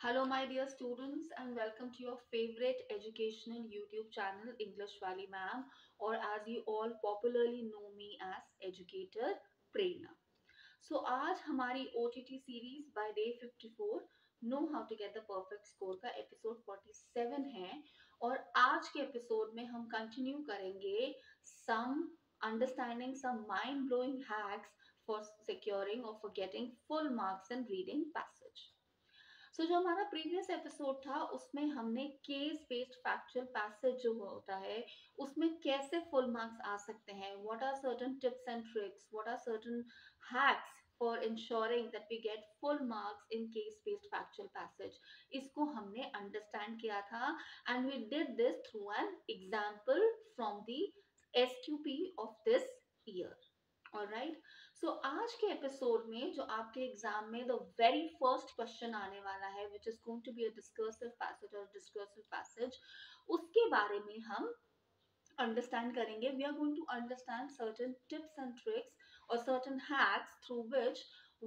Hello, my dear students, and welcome to your favorite educational YouTube channel, English Wali Ma'am, or as you all popularly know me as Educator Prerna. So, आज हमारी OTT series by day 54 Know How to Get the Perfect Score का episode 47 है और आज के episode में हम continue करेंगे some understanding some mind blowing hacks for securing or for getting full marks in reading passage. जो हमारा प्रीवियस एपिसोड था उसमें हमने केस बेस्ड फैक्चुअल पैसेज जो होता है उसमें कैसे फुल मार्क्स आ सकते हैं, what are certain tips and tricks, what are certain hacks for ensuring that we get full marks in case based factual passage, इसको हमने अंडरस्टैंड किया था and we did this through an example from the SQP of this year. Alright, so आज के episode में जो आपके exam में द वेरी फर्स्ट क्वेश्चन आने वाला है which is going to be a discursive passage और डिस्कर्सिव पैसेज, उसके बारे में हम understand करेंगे. We are going to understand certain tips and tricks or certain hacks through which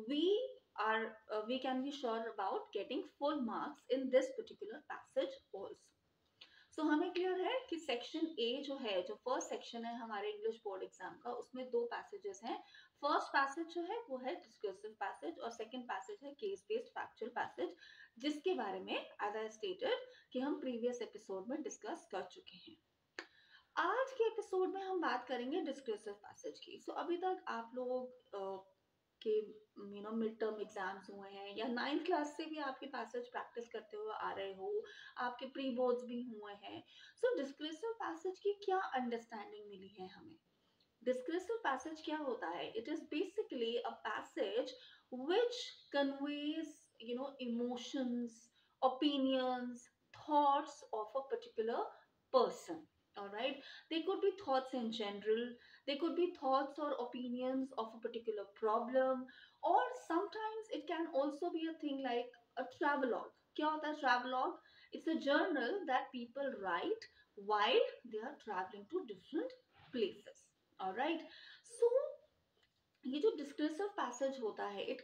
we we can be sure about getting full marks in this particular passage also. सो हमें clear है कि section A जो है, जो first section है हमारे English board exam का, उसमें दो पैसेजेस हैं. फर्स्ट पैसेज जो है वो है डिस्कर्सिव पैसेज और सेकंड पैसेज है केस बेस्ड फैक्चुअल पैसेज, जिसके बारे में एज आई स्टेटेड कि हम प्रीवियस एपिसोड में डिस्कस कर चुके हैं. आज के एपिसोड में हम बात करेंगे डिस्कर्सिव पैसेज की. सो अभी तक आप लोग के मिड टर्म एग्जाम्स हुए हैं या नाइन्थ क्लास से भी आपके पैसेज प्रैक्टिस करते हुए आ रहे हो, आपके प्री बोर्ड्स भी हुए हैं. सो डिस्कर्सिव पैसेज की क्या अंडरस्टैंडिंग मिली है हमें? डिस्कर्सिव पैसेज क्या होता है? It is basically a passage which conveys emotions, opinions, thoughts of a particular person. All right, they could be thoughts in general, they could be thoughts or opinions of a particular problem, or sometimes it can also be a thing like a travelogue. क्या होता है travelogue? It's a journal that people write while they are traveling to different places. All right, so ये जो discursive passage होता है it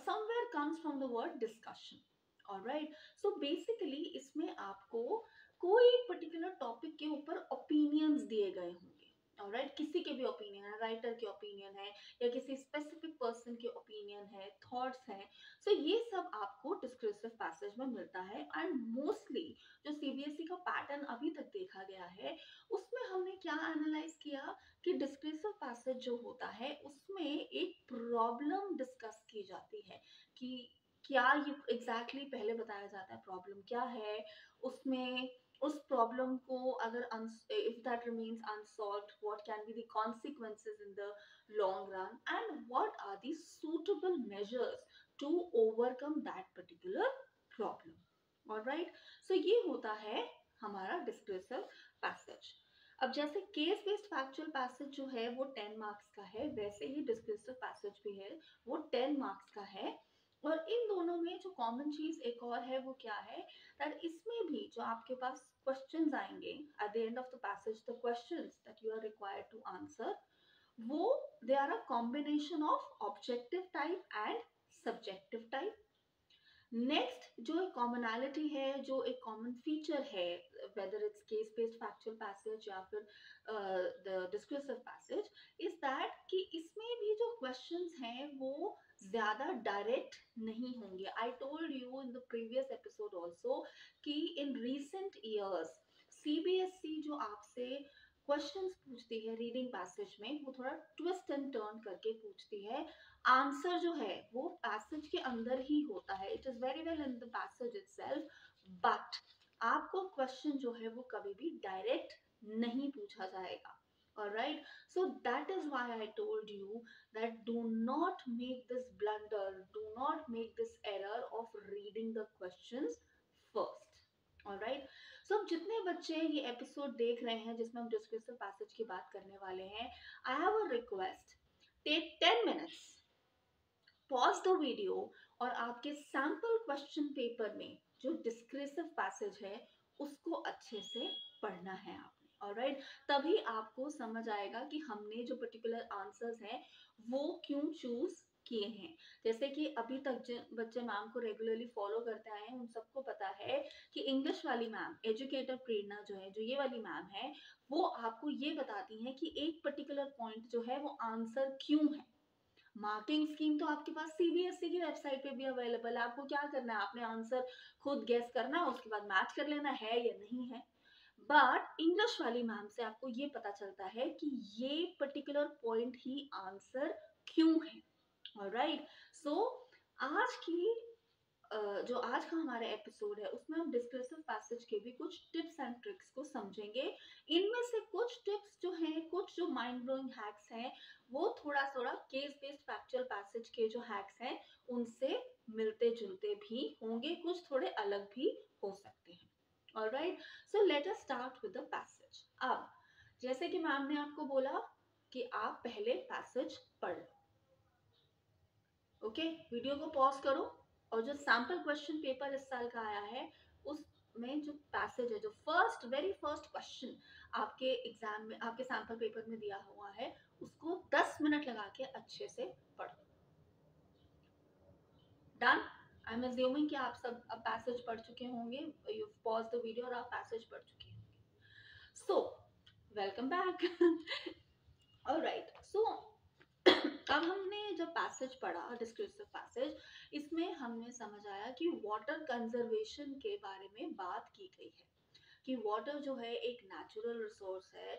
somewhere comes from the word discussion. Alright, so basically इसमें आपको कोई एक पर्टिकुलर टॉपिक के ऊपर ओपिनियंस दिए गए होंगे. ऑलराइट, किसी के भी ओपिनियन है, राइटर के ओपिनियन है या किसी स्पेसिफिक पर्सन के ओपिनियन है, थॉट्स हैं. सो ये सब आपको डिस्कर्सिव पैसेज में मिलता है एंड मोस्टली जो सीबीएसई का पैटर्न अभी तक देखा गया है उसमें हमने क्या एनालाइज किया कि डिस्कर्सिव पैसेज जो होता है उसमें एक प्रॉब्लम डिस्कस की जाती है कि क्या ये एग्जैक्टली पहले बताया जाता है प्रॉब्लम क्या है, उसमें उस प्रॉब्लम को अगर if that remains unsolved what can be the consequences in the long run and what are the suitable measures to overcome that particular problem. Alright, so ये होता है हमारा डिस्कर्सिव पैसेज. अब जैसे केस बेस्ड फैक्चुअल पैसेज जो है वो 10 marks का है, वैसे ही डिस्कर्सिव पैसेज भी है वो 10 मार्क्स का है. और इन दोनों में जो कॉमन चीज एक और है वो क्या है, दैट इसमें भी जो आपके पास क्वेश्चंस आएंगे at the end of the passage, the questions that you are required to answer, वो they are a combination of objective type and subjective type. Next जो एक कॉमनैलिटी है, जो एक कॉमन फीचर है, whether it's case based factual passage या फिर the discursive passage, is that कि इसमें भी जो क्वेश्चंस हैं वो ज्यादा डायरेक्ट नहीं होंगे. I told you in the previous episode also कि इन रिसेंट ईयर्स सीबीएसई जो आपसे क्वेश्चंस पूछती है रीडिंग पैसेज में वो थोड़ा ट्विस्ट एंड टर्न करके पूछती है. आंसर जो है वो पैसेज के अंदर ही होता है, it is very well in the passage itself, but आपको क्वेश्चन जो है वो कभी भी डायरेक्ट नहीं पूछा जाएगा. Alright, so that is why I told you that do not make this blunder, do not make this error of reading the questions first. Alright, so अब जितने बच्चे ये एपिसोड देख रहे हैं जिसमें हम डिस्कर्सिव पैसेज की बात करने वाले हैं, I have a request. Take 10 minutes, pause the video और आपके सैंपल क्वेश्चन पेपर में जो डिस्कर्सिव पैसेज है उसको अच्छे से पढ़ना है आपने. ऑलराइट, तभी आपको समझ आएगा कि हमने जो पर्टिकुलर आंसर्स हैं वो क्यों चूज किए हैं। जैसे कि अभी तक जिन बच्चे मैम को रेगुलरली फॉलो करते आए हैं उन सबको पता है कि इंग्लिश वाली मैम एजुकेटर प्रेरणा जो है, जो ये वाली मैम है, वो आपको ये बताती हैं कि एक पर्टिकुलर पॉइंट जो है वो आंसर क्यों है। मार्किंग स्कीम तो आपके पास सीबीएसई की वेबसाइट पे भी अवेलेबल है। आपको क्या करना है, आपने आंसर खुद गेस करना है, उसके बाद मैच कर लेना है या नहीं है। बट इंग्लिश वाली मैम से आपको ये पता चलता है कि ये पर्टिकुलर पॉइंट ही आंसर क्यों है। ऑलराइट, सो आज की जो आज का हमारा एपिसोड है उसमें हम डिस्कसिव पैसेज के भी कुछ टिप्स एंड ट्रिक्स को समझेंगे। इनमें से कुछ टिप्स जो हैं, कुछ जो माइंड ब्लोइंग हैक्स हैं, वो थोड़ा थोड़ा केस बेस्ड फैक्चुअल पैसेज के जो हैक्स हैं उनसे मिलते जुलते भी होंगे, कुछ थोड़े अलग भी हो सकते हैं। Alright, so let us start with the passage. अब जैसे कि मैम ने आपको बोला कि आप पहले पैसेज पढ़ लो। ओके, वीडियो को पॉज करो और जो सैम्पल क्वेश्चन पेपर इस साल का आया है उसमें जो पैसेज है, जो वेरी फर्स्ट क्वेश्चन आपके एग्जाम में, आपके सैम्पल पेपर में दिया हुआ है, उसको 10 मिनट लगा के अच्छे से पढ़ो। डन? आई एम अज्यूमिंग कि आप सब अब पैसेज पढ़ चुके होंगे, यू पॉज द वीडियो और आप पैसेज पढ़ चुके होंगे। So welcome back. ऑलराइट, सो अब हमने जब पैसेज पढ़ा, डिस्क्रिप्टिव पैसेज, इसमें हमने समझ आया कि वाटर कंजर्वेशन के बारे में बात की गई है कि वाटर जो है एक नेचुरल रिसोर्स है,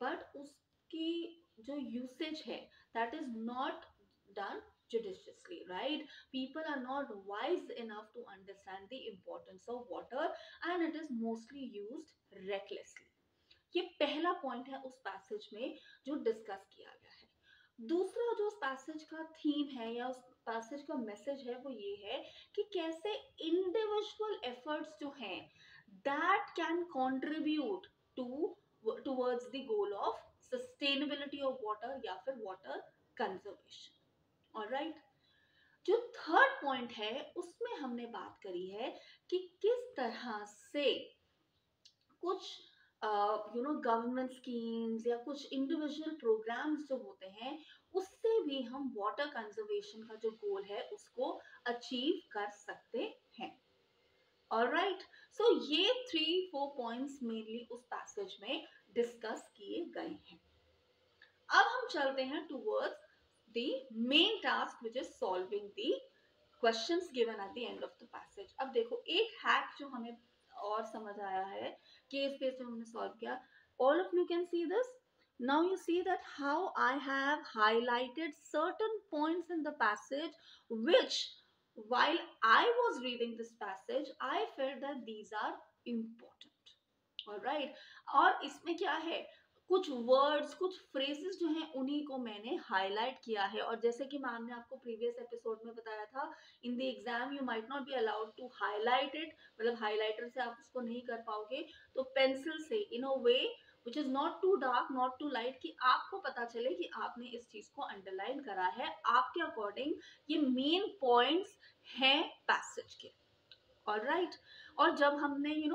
बट उसकी जो यूसेज है that is not done judiciously, right? People are not wise enough to understand the importance of water and it is mostly used recklessly. ये पहला पॉइंट है उस पैसेज में जो डिस्कस किया गया है। दूसरा जो उस पैसेज का थीम है या उस पैसेज का मैसेज है वो ये है कि कैसे इंडिविजुअल एफर्ट्स जो हैं that can contribute towards the goal of sustainability of water या फिर वाटर कंजर्वेशन। ऑलराइट, जो थर्ड पॉइंट है उसमें हमने बात करी है कि किस तरह से कुछ गवर्नमेंट स्कीम्स या कुछ इंडिविजुअल प्रोग्राम्स जो होते हैं उससे भी हम वाटर कंजर्वेशन का जो गोल है उसको अचीव कर सकते हैं। ऑलराइट, सो ये 3-4 पॉइंट्स मेनली उस पैसेज में डिस्कस किए गए हैं। अब हम चलते हैं towards the main task which is solving the questions given at the end of the passage. अब देखो, एक हैक जो हमें और समझ आया है केस बेस्ड हमने सॉल्व किया। All of you can see this. Now you see that how I have highlighted certain points in the passage which while I was reading this passage I felt that these are important. All right, और इसमें क्या है, कुछ words, कुछ phrases जो हैं उन्हीं को मैंने हाईलाइट किया है। और जैसे कि मैम ने आपको प्रीवियस एपिसोड में बताया था, in the exam you might not be allowed to highlight it, मतलब हाईलाइटर से आप उसको नहीं कर पाओगे, तो पेंसिल से in a way which is not too dark not too light, कि आपको पता चले कि आपने इस चीज को अंडरलाइन करा है आपके अकॉर्डिंग, ये मेन पॉइंट्स हैं पैसेज के। ऑलराइट, और जब हमने ये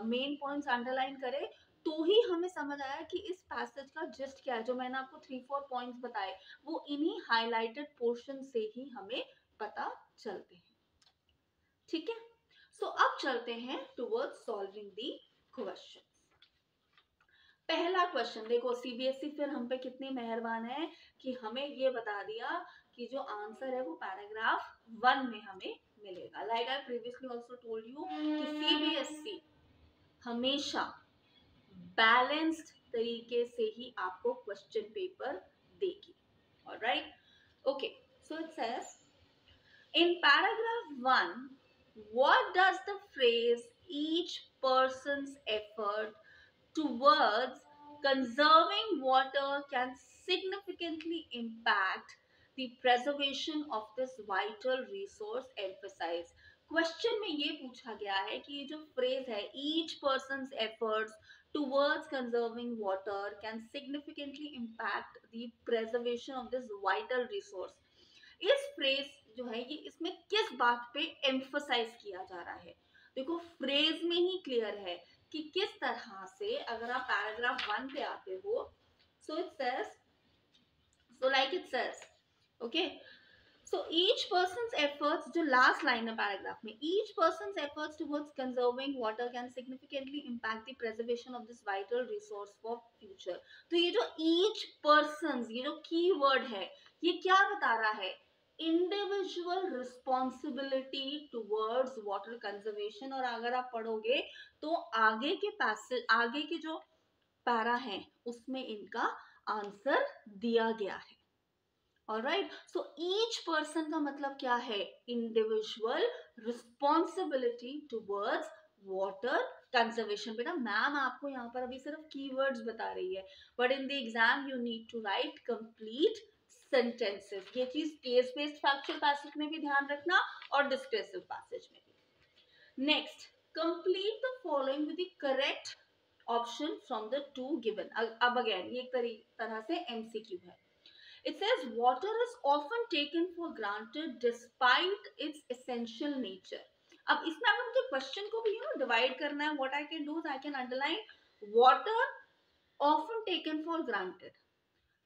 मेन पॉइंट्स अंडरलाइन करे तो ही हमें समझ आया कि इस पैसेज का जिस्ट क्या है। जो मैंने आपको 3-4 पॉइंट्स बताए वो इन्हीं हाईलाइटेड पोर्शन से ही हमें पता चलते हैं। ठीक है, सो अब चलते हैं टुवर्ड्स सॉल्विंग दी क्वेश्चन। पहला क्वेश्चन देखो, सीबीएसई फिर हम पे कितनी मेहरबान है कि हमें ये बता दिया कि जो आंसर है वो पैराग्राफ 1 में हमें मिलेगा। Like I previously also told you कि सीबीएसई हमेशा बैलेंस्ड तरीके से ही आपको क्वेश्चन पेपर देगी। Alright, okay, so it says in paragraph 1, what does the phrase each person's effort towards conserving water can significantly impact the preservation of this vital resource emphasize? Question में ये पूछा गया है कि ये जो फ्रेज है each person's efforts towards conserving water can significantly impact the preservation of this vital resource, इस फ्रेज जो है ये इसमें किस बात पे एम्फसाइज किया जा रहा है। देखो, फ्रेज में ही क्लियर है कि किस तरह से, अगर आप पैराग्राफ 1 पे आते हो, so it says, so like it says, okay, So each person's efforts, जो last line है paragraph में, each person's efforts towards conserving water can significantly impact the preservation of this vital resource for future. तो ये जो each persons, ये जो keyword है, ये क्या बता रहा है? Individual responsibility towards water conservation. और अगर आप पढ़ोगे तो आगे के पैसेज, आगे के जो पैरा है उसमें इनका आंसर दिया गया है. ऑलराइट, सो ईच पर्सन का मतलब क्या है? Individual responsibility towards water conservation. बेटा मैम आपको यहाँ पर अभी सिर्फ कीवर्ड्स बता रही है, but in the exam you need to write complete sentences. ये चीज केस बेस्ड फैक्चुअल पैसेज में भी ध्यान रखना और डिस्क्रिप्टिव पैसेज में भी. Next, complete the following with the correct option from the two given. अब अगेन ये एक तरह से एमसीक्यू है. It says water is often taken for granted despite its essential nature. अब इसमें अगर मुझे क्वेश्चन को भी डिवाइड करना है, what I can do is I can underline water often taken for granted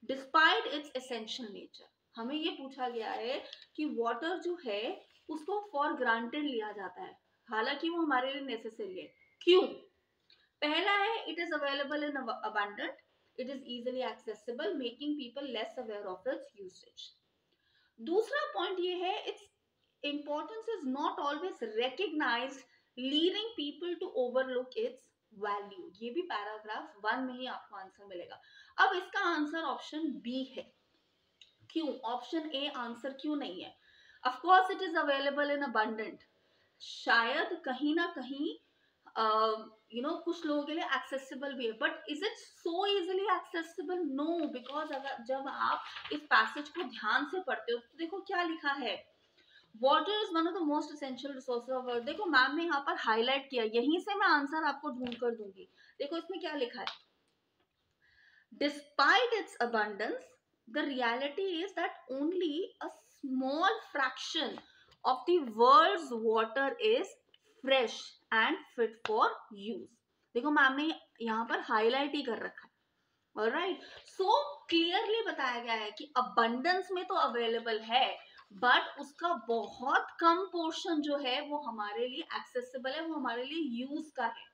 despite its essential nature. हमें ये पूछा गया है कि वाटर जो है उसको फॉर ग्रांटेड लिया जाता है, हालांकि वो हमारे लिए नेसेसरी है. क्यों? पहला है it is available in abundant, it is easily accessible, making people less aware of its usage. दूसरा पॉइंट ये है, its importance is not always recognized, leading people to overlook its value. ये भी पैराग्राफ 1 में ही आपको आंसर मिलेगा. अब इसका आंसर ऑप्शन बी है. क्यों ऑप्शन ए आंसर क्यों नहीं है? Of course it is available in abundant, शायद कहीं ना कहीं कुछ लोगों के लिए एक्सेसिबल भी है, but is it so easily accessible? No, because अगर जब आप इस पैसेज को ध्यान से पढ़ते हो तो देखो क्या लिखा है, water is one of the most essential resources of earth. देखो मैम ने यहाँ पर हाईलाइट किया, यहीं से मैं आंसर आपको ढूंढ कर दूंगी. देखो इसमें क्या लिखा है, despite its abundance the reality is that only a small fraction of the world's water is fresh and fit for use. देखो मैम ने यहाँ पर हाईलाइट ही कर रखा है. ऑलराइट, सो क्लियरली बताया गया है कि अबंडेंस में तो अवेलेबल है, बट उसका बहुत कम पोर्शन जो है वो हमारे लिए एक्सेसिबल है, वो हमारे लिए यूज का है.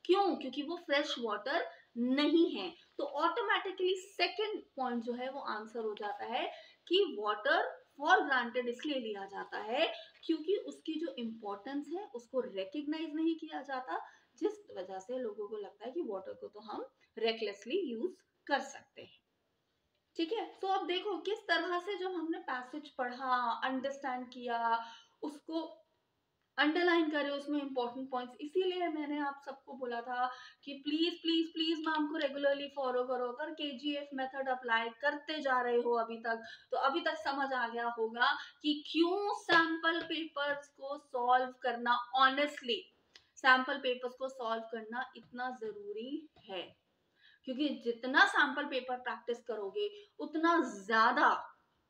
क्यों? क्योंकि वो फ्रेश वाटर नहीं है. तो ऑटोमेटिकली सेकेंड पॉइंट जो है वो आंसर हो जाता है कि वाटर फॉर ग्रांटेड इसलिए लिया जाता है क्योंकि उसकी जो इम्पोर्टेंस है उसको रिकग्नाइज नहीं किया जाता, जिस वजह से लोगों को लगता है कि वाटर को तो हम रेकलेसली यूज कर सकते हैं. ठीक है, तो अब देखो किस तरह से जब हमने पैसेज पढ़ा, अंडरस्टैंड किया, उसको अंडरलाइन करे उसमें इंपॉर्टेंट पॉइंट्स. इसीलिए मैंने आप सबको बोला था कि प्लीज प्लीज प्लीज मैम को रेगुलरली फॉलो करो. अगर केजीएफ मेथड अप्लाई करते जा रहे हो अभी तक, तो अभी तक समझ आ गया होगा कि क्यों सैंपल पेपर्स को सॉल्व करना, ऑनेस्टली सैंपल पेपर्स को सॉल्व करना इतना जरूरी है. क्योंकि जितना सैंपल पेपर प्रैक्टिस करोगे उतना ज्यादा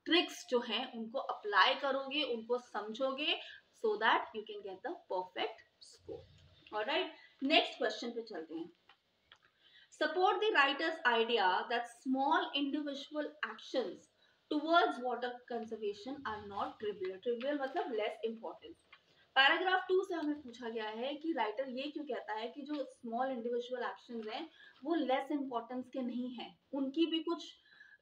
ट्रिक्स जो हैं उनको अप्लाई करोगे, उनको समझोगे, so that you can get the perfect score. All right, next question पे चलते हैं. Support the writer's idea that small individual actions towards water conservation are not trivial. Trivial मतलब less important. पैराग्राफ 2 से हमें पूछा गया है कि राइटर ये क्यों कहता है कि जो स्मॉल इंडिविजुअल एक्शंस हैं वो लेस इंपॉर्टेंस के नहीं हैं, उनकी भी कुछ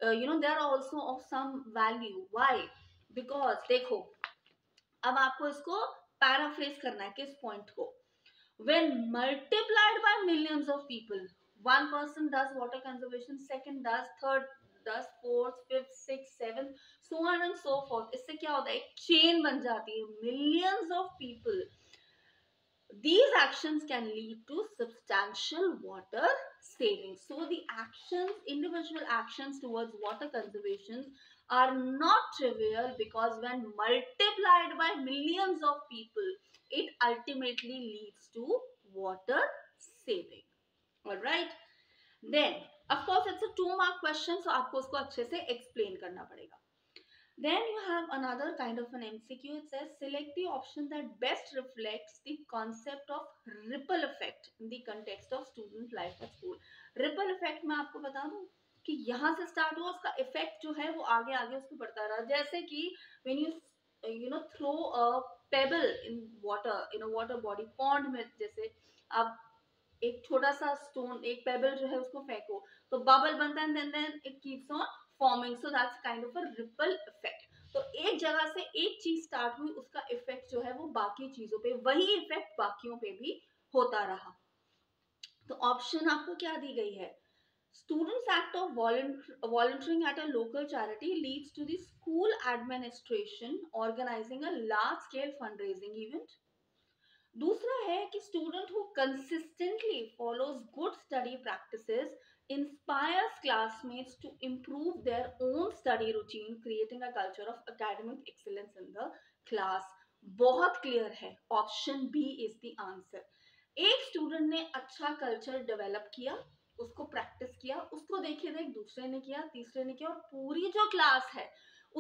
they are also of some value. Why? Because देखो अब आपको इसको पैराफ्रेज करना है. किस पॉइंट को? when multiplied by millions of people, one person does water conservation, second does, third does, fourth, fifth, sixth, seventh, so on and so forth. इससे क्या होता है, एक चेन बन जाती है. millions of people, these actions can lead to substantial water savings. So the actions, individual actions towards water conservation are not trivial, because when multiplied by millions of people, it ultimately leads to water saving. All right, then of course it's a 2-mark question, so आपको उसको अच्छे से explain करना पड़ेगा. Then you have another kind of an MCQ. It says select the option that best reflects the concept of ripple effect in the context of student life at school. Ripple effect मैं आपको बता दूं, कि यहाँ से start हुआ, उसका effect जो है वो आगे आगे उसको बढ़ता रहा। जैसे कि when you throw a pebble in water, in a water body, pond में, जैसे आप एक छोटा सा स्टोन, एक पेबल जो है उसको फेंको, तो बबल बनता है, then it keeps on forming, so that's kind of a ripple effect. तो एक जगह से एक चीज स्टार्ट हुई, उसका इफेक्ट जो है वो बाकी चीजों पे, वही इफेक्ट बाकियों पे भी होता रहा। तो ऑप्शन आपको क्या दी गई है? Students' act of volunteering at a local charity leads to the school administration organizing a large-scale fundraising event. दूसरा है कि student who consistently follows good study practices inspires classmates to improve their own study routine, creating a culture of academic excellence in the class. बहुत clear है, option B is the answer. एक student ने अच्छा culture develop किया, उसको practice किया, उसको देखे देख दूसरे ने किया, तीसरे ने किया, और पूरी जो क्लास है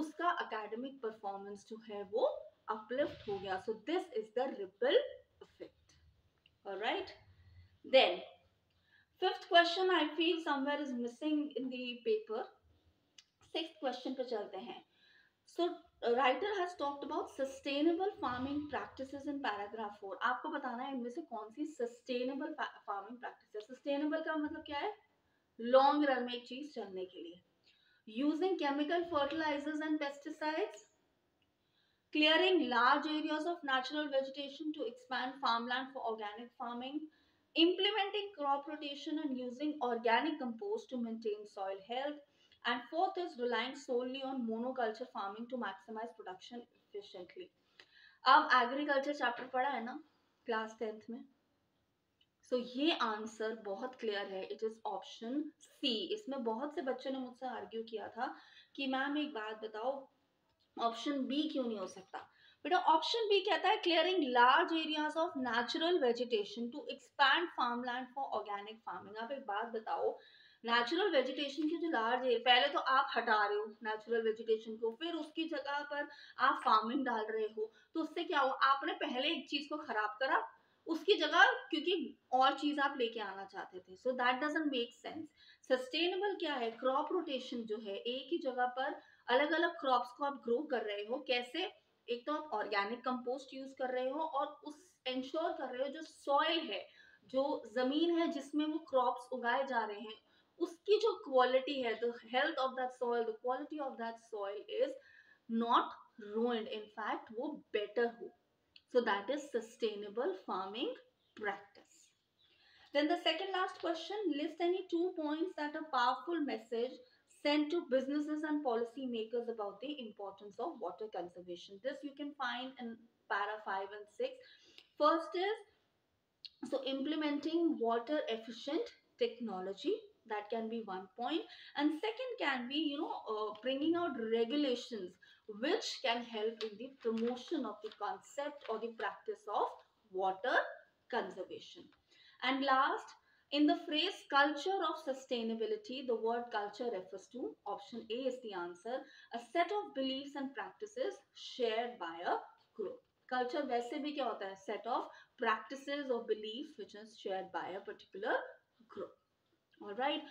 उसका एकेडमिक परफॉर्मेंस जो है वो अपलिफ्ट हो गया। So this is the ripple effect. All right. Then, fifth question I feel somewhere is missing in the paper. Sixth question पे चलते हैं. So, writer has talked about sustainable farming practices in paragraph 4. आपको बताना है इनमें से कौन सी sustainable farming practices. Sustainable का मतलब क्या है? Long run में एक चीज चलने के लिए. Using chemical fertilizers and pesticides, clearing large areas of natural vegetation to expand farmland for organic farming, implementing crop rotation and using organic compost to maintain soil health, and fourth is relying solely on monoculture farming to maximize production efficiently. अब agriculture chapter पढ़ा है ना class 10th में, सो ये answer बहुत clear है, it is option C. इसमें बहुत से बच्चों ने मुझसे आर्ग्यू किया था कि मैम एक बात बताओ, ऑप्शन बी क्यों नहीं हो सकता? बेटा ऑप्शन बी कहता है clearing large areas of natural vegetation to expand farmland for organic farming. आप एक बात बताओ, नेचुरल वेजिटेशन की जो लार्ज एरिया, पहले तो आप हटा रहे हो नेचुरल वेजिटेशन को, फिर उसकी जगह पर आप फार्मिंग डाल रहे हो, तो उससे क्या हो, आपने पहले एक चीज को खराब करा, उसकी जगह क्योंकि और चीज आप लेके आना चाहते थे, so that doesn't make sense. Sustainable क्या है? क्रॉप रोटेशन जो है, एक ही जगह पर अलग अलग क्रॉप्स को आप ग्रो कर रहे हो। कैसे? एक तो आप ऑर्गेनिक कंपोस्ट यूज कर रहे हो, और उस इंश्योर कर रहे हो जो सॉइल है, जो जमीन है जिसमें वो क्रॉप्स उगाए जा रहे हैं, उसकी जो क्वालिटी है, the health of that soil, the quality of that soil is not ruined, in fact वो better हो. So that is sustainable farming practice. Then the second last question, list any 2 points that a powerful message sent to businesses and policy makers about the importance of water conservation. This you can find in para 5 and 6. First is, so implementing water efficient technology, that can be 1 point, and second can be bringing out regulations which can help in the promotion of the concept or the practice of water conservation. And last, in the phrase culture of sustainability, the word culture refers to, option A is the answer, a set of beliefs and practices shared by a group. Culture वैसे भी क्या होता है? Set of practices or beliefs which is shared by a particular group. Alright.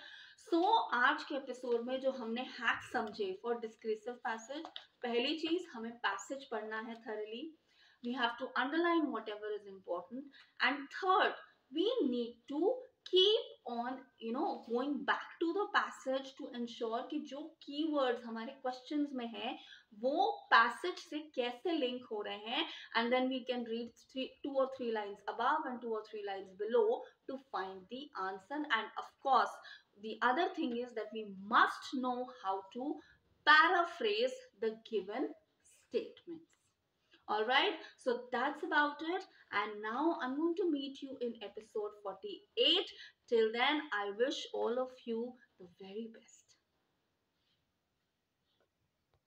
So आज के episode में जो हमने हैक समझे फॉर डिस्क्रिसिव पैसेज, पहली चीज हमें पैसेज पढ़ना है thoroughly. We have to underline whatever is important, and third, we need to keep on going back to the passage to ensure कि जो keywords हमारे questions में है वो passage से कैसे link हो रहे हैं, and then we can read 2 or 3 lines above and 2 or 3 lines below to find the answer. And of course, the other thing is that we must know how to paraphrase the given statements. All right, so that's about it. And now I'm going to meet you in episode 48. Till then, I wish all of you the very best.